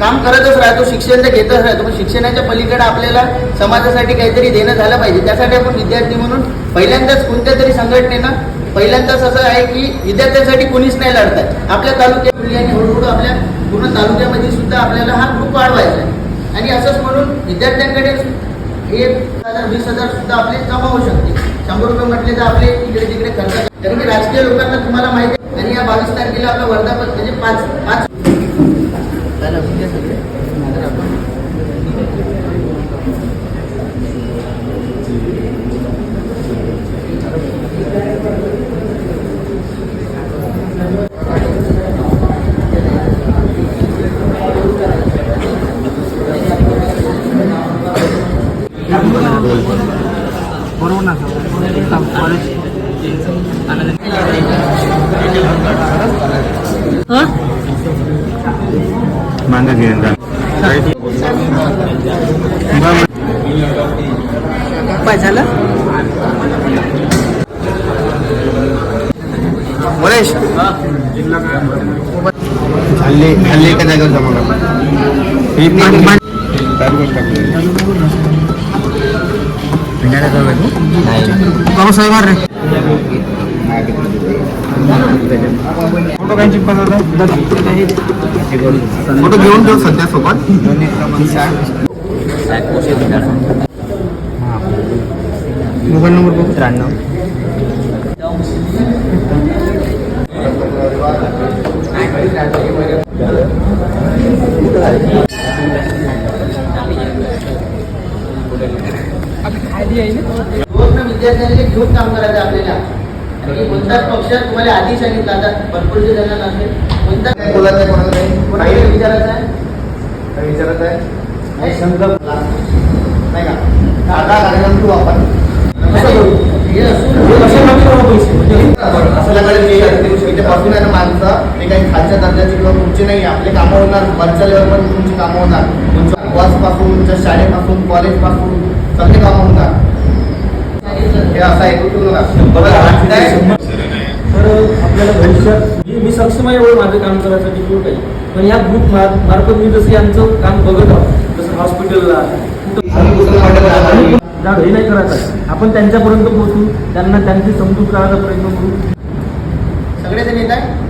काम करतच राहतो, शिक्षण तर घेतच राहतो, पण शिक्षणाच्या पलीकडे आपल्याला समाजासाठी काहीतरी देणं झालं पाहिजे. त्यासाठी आपण विद्यार्थी म्हणून पहिल्यांदाच कोणत्या तरी संघटनेनं पहिल्यांदाच असं आहे की विद्यार्थ्यांसाठी कोणीच नाही लढत आहे. आपल्या तालुक्यात आणि हळूहळू आपल्या पूर्ण तालुक्यामध्ये सुद्धा आपल्याला हा ग्रुप वाढवायचा आहे. आणि असंच म्हणून विद्यार्थ्यांकडे 1,000 20,000 सुद्धा आपले जमा होऊ शकते. 100 रुपये म्हटले तर आपले इकडे तिकडे खर्च, कारण की राजकीय लोकांना तुम्हाला माहिती आहे. आणि या 22 तारखेला आपला वर्धापन म्हणजे 5 बरोबर ना मांगा घेऊन काय झालं महेश हल्ली एका जागेवर जमा फोटो घेऊन ठेव सध्या सोबत. मोबाईल नंबर बघू 93. विद्यार्थ्यांनी घेऊन काम करायचं आपल्याला. आणि कोणताच पक्ष तुम्हाला आधी सांगितलं, आता भरपूर जे जणांना असेल कोणता काय बोलायचं आहे, कोणाला नाही कोणाला विचारायचं आहे, काय विचारत आहे नाही संकल्प नाही का आता कार्यक्रम तू आपण पासून आहे ना माणसं ते काही खालच्या दर्जाचे किंवा तुमचे नाही, आपले कामं होणार वरच्या लेवलवर तुमची कामं होणार. तुमच्या बसपासून तुमच्या शाळेपासून कॉलेजपासून सगळे कामं होणार. हे असं ऐकू ठेवू नका. तर आपल्याला भविष्यात मी सक्षम आहे एवढं माझं काम करायसाठी किंवा काही, पण या ग्रुप मार्फत मी जसं यांचं काम बघत आहोत, जसं हॉस्पिटलला हे नाही करायचं, आपण त्यांच्यापर्यंत पोहोचून त्यांना त्यांची समजूत करायचा प्रयत्न करू. सगळेजण येत आहे.